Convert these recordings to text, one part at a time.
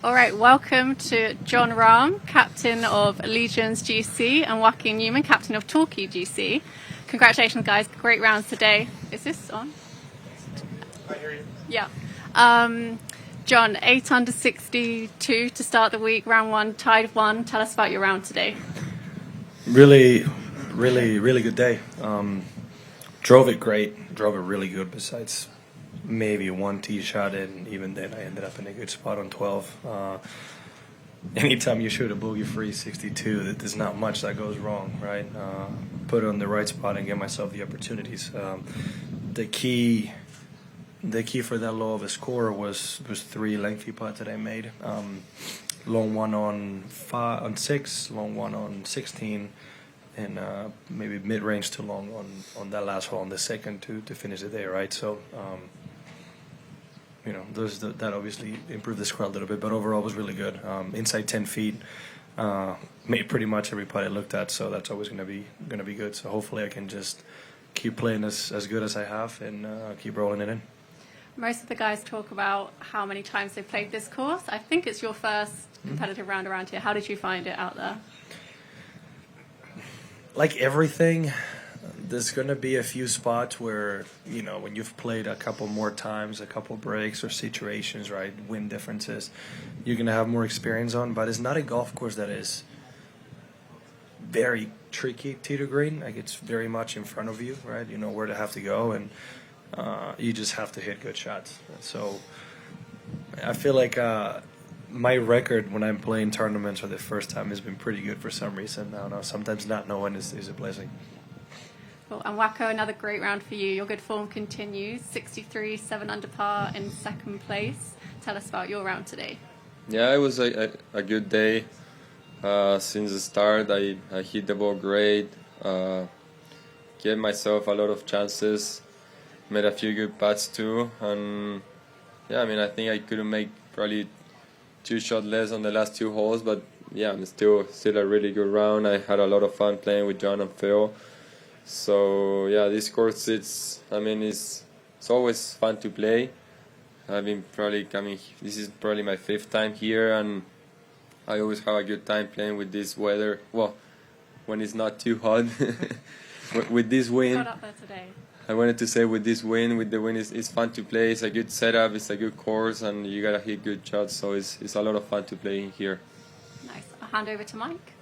All right, welcome to Jon Rahm, captain of Legion's GC, and Joaquin Niemann, captain of Torquay GC. Congratulations, guys. Great rounds today. Is this on? I hear you. Yeah. John, 8 under 62 to start the week, round one, tied 1. Tell us about your round today. Really good day. Drove it great. Drove it really good. Besides maybe one tee shot, and even then, I ended up in a good spot on 12. Anytime you shoot a bogey-free 62, there's not much that goes wrong, right? Put it on the right spot and get myself the opportunities. The key for that low of a score was 3 lengthy putts that I made. Long one on 6, long one on 16, and maybe mid-range to long on that last hole on the second to finish the day, right? So, that obviously improved the score a little bit, but overall was really good. Inside 10 feet, made pretty much every putt I looked at, so that's always gonna be good. So hopefully I can just keep playing as good as I have and keep rolling it in. Most of the guys talk about how many times they've played this course. I think it's your first competitive round around here. How did you find it out there? Like everything, there's going to be a few spots where, when you've played a couple more times, a couple breaks or situations, right, wind differences, you're going to have more experience on. But it's not a golf course that is very tricky tee to green. Like, it's very much in front of you, right? You know where to have to go, and you just have to hit good shots. So I feel like my record when I'm playing tournaments for the first time has been pretty good for some reason. I don't know. Sometimes not knowing is a blessing. Cool. And Wacko, another great round for you. Your good form continues. 63, 7 under par in second place. Tell us about your round today. Yeah, it was a good day. Since the start, I hit the ball great. Gave myself a lot of chances. Made a few good putts too. And yeah, I think I couldn't make probably 2 shots less on the last 2 holes, but yeah, I'm still a really good round. I had a lot of fun playing with John and Phil. So yeah, this course it's always fun to play. I've been probably coming. This is probably my 5th time here, and I always have a good time playing with this weather. Well, when it's not too hot, with this wind. Got up there today. I wanted to say with the wind, it's fun to play. It's a good setup. It's a good course, and you gotta hit good shots. So it's a lot of fun to play in here. Nice. I'll hand over to Mike.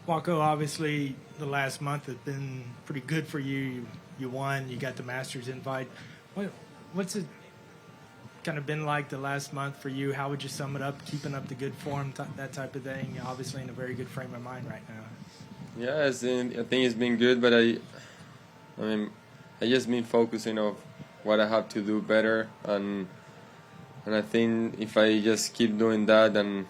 Wacko, obviously the last month has been pretty good for you. You won. You got the Masters invite. What's it kind of been like the last month for you? How would you sum it up? Keeping up the good form, that type of thing. Obviously in a very good frame of mind right now. Yeah, I think it's been good, but I just been focusing on what I have to do better, and I think if I just keep doing that, then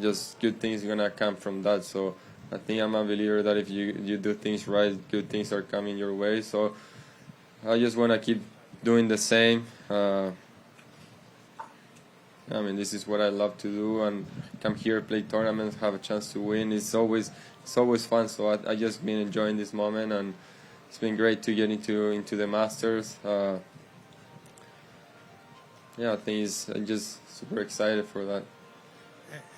just good things are gonna come from that. So I think I'm a believer that if you do things right, good things are coming your way. So I just wanna keep doing the same. This is what I love to do, and come here, play tournaments, have a chance to win. It's always fun. So I just been enjoying this moment, and it's been great to get into the Masters. I think I'm just super excited for that.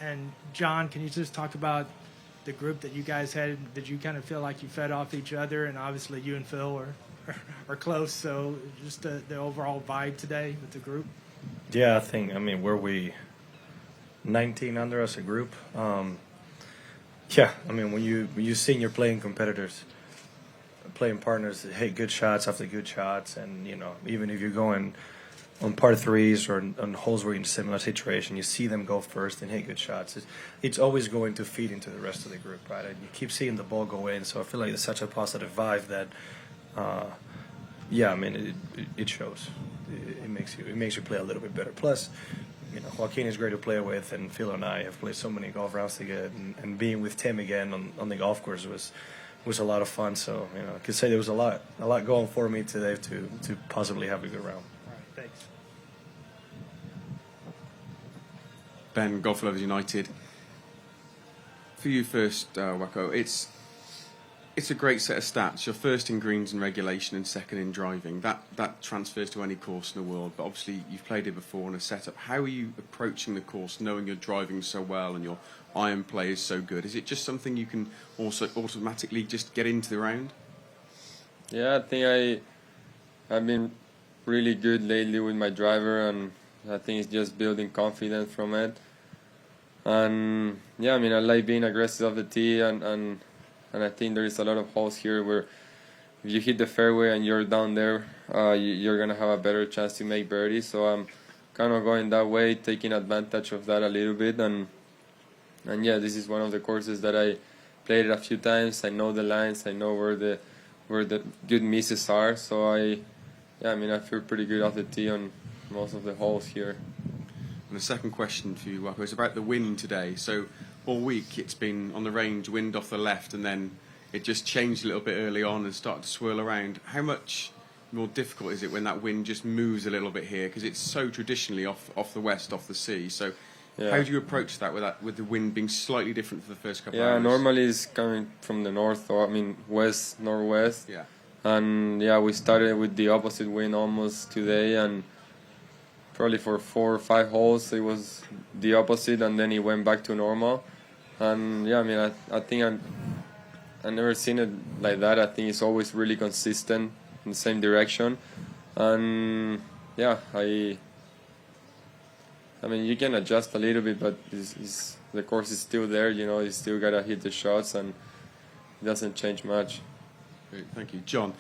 And John, can you just talk about the group that you guys had? Did you kind of feel like you fed off each other? And obviously you and Phil are close, so just the overall vibe today with the group? Yeah, I think, were we 19 under as a group? When you see your playing competitors, playing partners that hit good shots after good shots, and even if you're going on par 3s or on holes where you're in a similar situation, you see them go first and hit good shots. It's always going to feed into the rest of the group, right? And you keep seeing the ball go in, so I feel like it's such a positive vibe that, it shows. It makes you play a little bit better. Plus, Joaquin is great to play with, and Phil and I have played so many golf rounds together, and being with Tim again on the golf course was a lot of fun. So I could say there was a lot going for me today to possibly have a good round. All right, thanks. Ben, Golf Lovers United. For you first, Wacko, it's a great set of stats. You're first in greens in regulation and second in driving. That transfers to any course in the world, but obviously you've played it before in a setup. How are you approaching the course, knowing you're driving so well and your iron play is so good? Is it just something you can also automatically just get into the round? Yeah, I think I've been really good lately with my driver, and I think it's just building confidence from it. And yeah, I mean, I like being aggressive off the tee, and I think there is a lot of holes here where if you hit the fairway and you're down there, you're gonna have a better chance to make birdie. So I'm kind of going that way, taking advantage of that a little bit, and yeah, this is one of the courses that I played it a few times. I know the lines, I know where the good misses are. So I feel pretty good off the tee on most of the holes here. And the second question for you, Wako, is about the wind today. So all week it's been on the range, wind off the left, and then it just changed a little bit early on and started to swirl around. How much more difficult is it when that wind just moves a little bit here? Because it's so traditionally off the west, off the sea. So Yeah. how do you approach that with the wind being slightly different for the first couple of Yeah, hours? normally it's coming from the north, or I mean west, northwest. Yeah. And yeah, we started with the opposite wind almost today, and probably for 4 or 5 holes it was the opposite, and then it went back to normal. And yeah, I mean, I think I've never seen it like that. I think it's always really consistent in the same direction. And yeah, I mean, you can adjust a little bit, but the course is still there. You know, you still gotta hit the shots, and it doesn't change much. Great, thank you. John,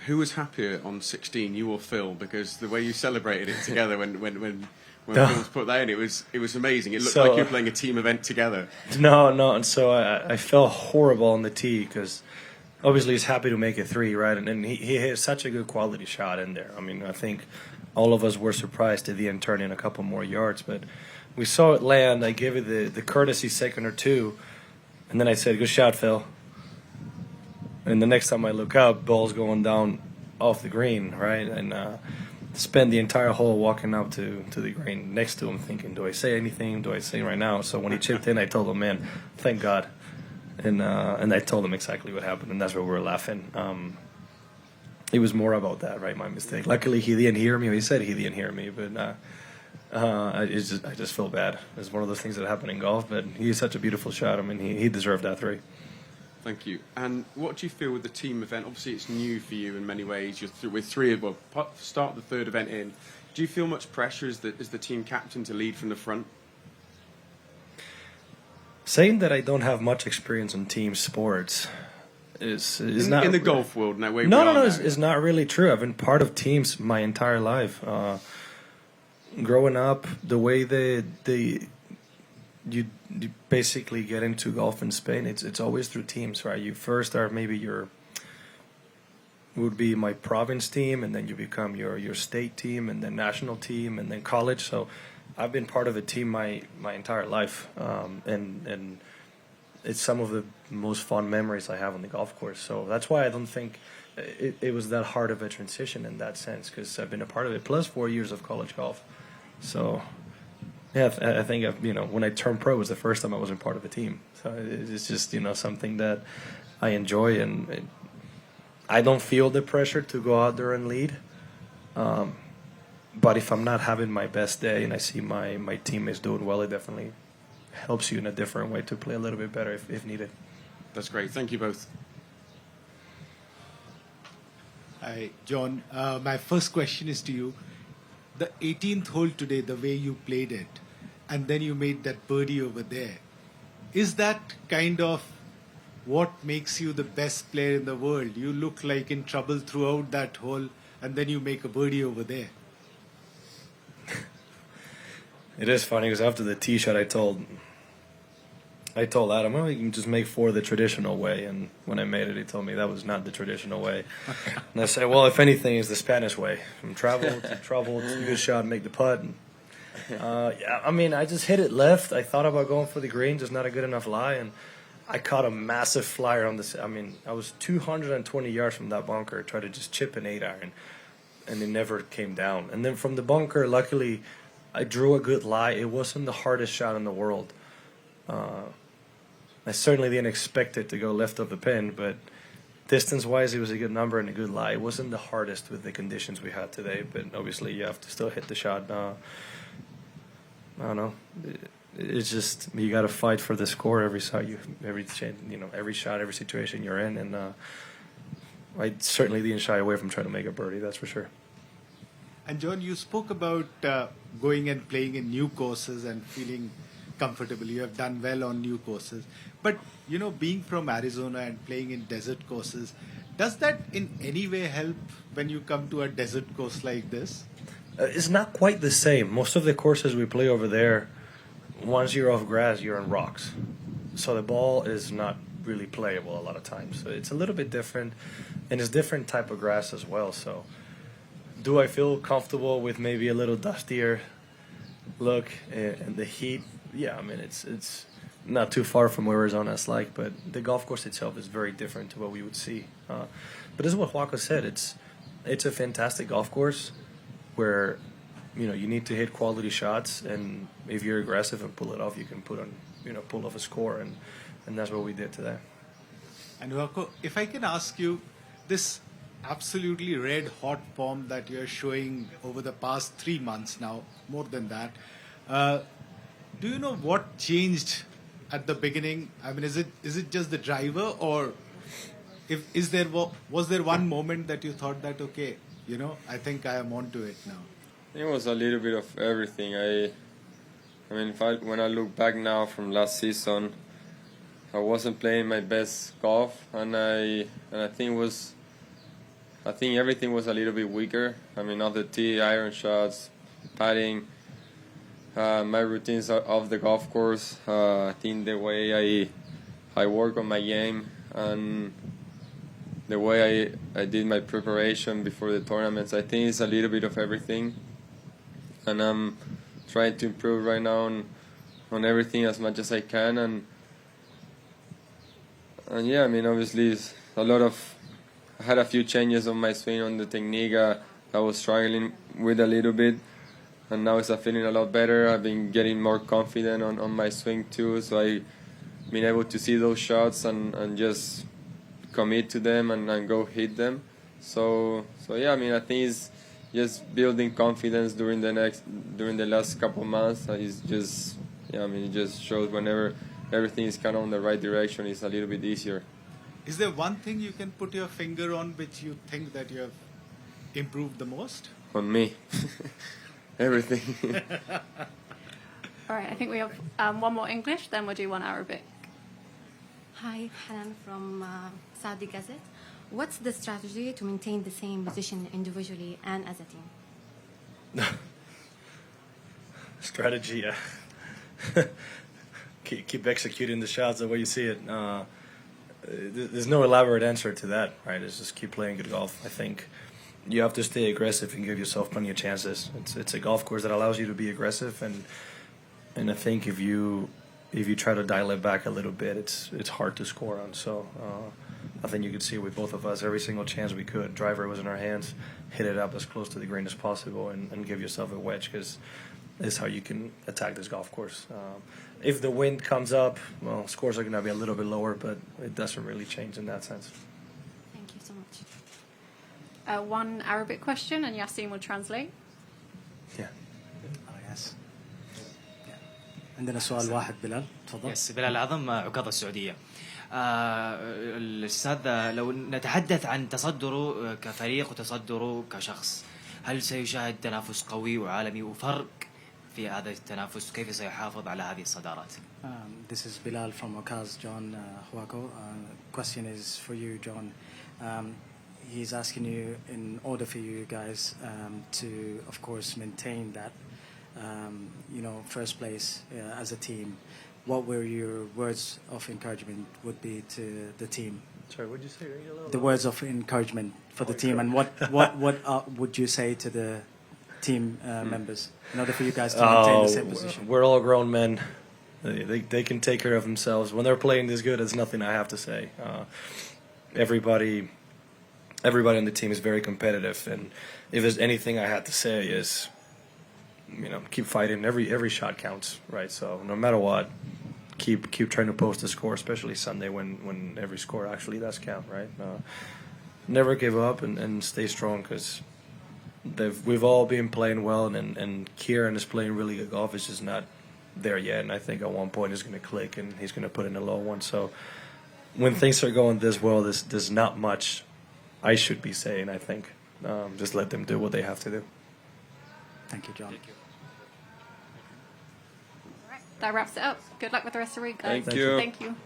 who was happier on 16, you or Phil? Because the way you celebrated it together when Phil put that in, it was amazing. It looked like you were playing a team event together. No, and so I felt horrible on the tee because obviously he's happy to make a 3, right? And he hit such a good quality shot in there. I mean, I think all of us were surprised at the end turn in a couple more yards, but we saw it land. I gave it the courtesy second or two, and then I said, "Good shot, Phil." And the next time I look up, ball's going down off the green, right? And spend the entire hole walking up to the green next to him, thinking, "Do I say anything? Do I say right now?" So when he chipped in, I told him, "Man, thank God." And I told him exactly what happened, and that's where we were laughing. It was more about that, right? My mistake. Luckily, he didn't hear me. He said he didn't hear me, but I just feel bad. It's one of those things that happen in golf, but he's such a beautiful shot. I mean, he deserved that 3. Thank you. And what do you feel with the team event? Obviously, it's new for you in many ways. You're with 3, well, start the 3rd event in. Do you feel much pressure as the team captain to lead from the front? Saying that I don't have much experience in team sports is not in the golf world now. No, it's not really true. I've been part of teams my entire life. Growing up, the way you basically get into golf in Spain, it's always through teams, right? You first are maybe would be my province team, and then you become your state team, and then national team, and then college. So I've been part of a team my entire life, and it's some of the most fun memories I have on the golf course. So that's why I don't think it was that hard of a transition in that sense, because I've been a part of it, plus 4 years of college golf. So yeah, I think when I turned pro, it was the first time I wasn't part of a team. So it's just something that I enjoy, and I don't feel the pressure to go out there and lead. But if I'm not having my best day and I see my teammates doing well, it definitely helps you in a different way to play a little bit better if needed. That's great. Thank you both. Hi, John. My first question is to you. The 18th hole today, the way you played it, and then you made that birdie over there, is that kind of what makes you the best player in the world? You look like in trouble throughout that hole, and then you make a birdie over there. It is funny because after the tee shot, I told Adam, "Oh, you can just make 4 the traditional way." And when I made it, he told me that was not the traditional way. And I said, "Well, if anything, it's the Spanish way. From travel to trouble, it's a good shot, make the putt." And, yeah, I mean, I just hit it left. I thought about going for the green, just not a good enough lie, and I caught a massive flyer on this. I mean, I was 220 yards from that bunker, tried to just chip an 8-iron, and it never came down. And then from the bunker, luckily, I drew a good lie. It wasn't the hardest shot in the world. I certainly didn't expect it to go left of the pin, but distance-wise, it was a good number and a good lie. It wasn't the hardest with the conditions we had today, but obviously you have to still hit the shot. I don't know. It's just you got to fight for the score every shot, every shot, every situation you're in, and I certainly didn't shy away from trying to make a birdie. That's for sure. And John, you spoke about going and playing in new courses and feeling comfortable. You have done well on new courses. But, being from Arizona and playing in desert courses, does that in any way help when you come to a desert course like this? It's not quite the same. Most of the courses we play over there, once you're off grass, you're on rocks. So the ball is not really playable a lot of times. So it's a little bit different, and it's different type of grass as well. So do I feel comfortable with maybe a little dustier look and the heat? Yeah, I mean, it's not too far from where Arizona's like, but the golf course itself is very different to what we would see. But this is what Joaco said. It's a fantastic golf course where you need to hit quality shots, and if you're aggressive and pull it off, you can pull off a score, and that's what we did today. And Joaco, if I can ask you, this absolutely red hot form that you're showing over the past 3 months now, more than that, do you know what changed at the beginning? I mean, is it just the driver, or was there one moment that you thought that, okay, I think I am onto it now? It was a little bit of everything. When I look back now from last season, I wasn't playing my best golf, and I think everything was a little bit weaker. Off the tee, iron shots, putting, my routines off the golf course. I think the way I work on my game and the way I did my preparation before the tournaments, I think it's a little bit of everything. And I'm trying to improve right now on everything as much as I can. And yeah, obviously it's a lot of. I had a few changes on my swing, on the technique. I was struggling with a little bit, and now I'm feeling a lot better. I've been getting more confident on my swing too, so I've been able to see those shots and just commit to them and go hit them. So yeah, I think it's just building confidence during the last couple of months. It just shows whenever everything is kind of on the right direction, it's a little bit easier. Is there one thing you can put your finger on which you think that you have improved the most? On me. Everything. All right, I think we have one more English, then we'll do one Arabic. Hi, Hanan from Saudi Gazette. What's the strategy to maintain the same position individually and as a team? Strategy, keep executing the shots the way you see it. There's no elaborate answer to that, right? It's just keep playing good golf. I think you have to stay aggressive and give yourself plenty of chances. It's a golf course that allows you to be aggressive, and I think if you try to dial it back a little bit, it's hard to score on. So I think you could see with both of us, every single chance we could, driver was in our hands, hit it up as close to the green as possible, and give yourself a wedge, because is how you can attack this golf course. If the wind comes up, well, scores are going to be a little bit lower, but it doesn't really change in that sense. Thank you so much. One Arabic question, and Yassine will translate. Yeah. يس عندنا سؤال واحد بلال تفضل. يس بلال العظم عكاظ السعودية. الأستاذ لو نتحدث عن تصدره كفريق وتصدره كشخص، هل سيشاهد تنافس قوي وعالمي وفرق في هذا التنافس؟ كيف سيحافظ على هذه الصدارات؟ This is Bilal from Okaz, John Joaco. Question is for you, John. He's asking you, in order for you guys to, of course, maintain that, first place as a team, what were your words of encouragement would be to the team? Sorry, what did you say? The words of encouragement for the team, and what would you say to the team members in order for you guys to maintain the same position? We're all grown men. They can take care of themselves. When they're playing this good, it's nothing I have to say. Everybody on the team is very competitive, and if there's anything I had to say is, keep fighting. Every shot counts, right? So no matter what, keep trying to post a score, especially Sunday when every score actually does count, right? Never give up and stay strong, because we've all been playing well, and Kieran is playing really good golf. It's just not there yet, and I think at one point it's going to click and he's going to put in a low one. So when things are going this well, there's not much I should be saying. I think just let them do what they have to do. Thank you, John. That wraps it up. Good luck with the rest of the week, guys. Thank you. Thank you.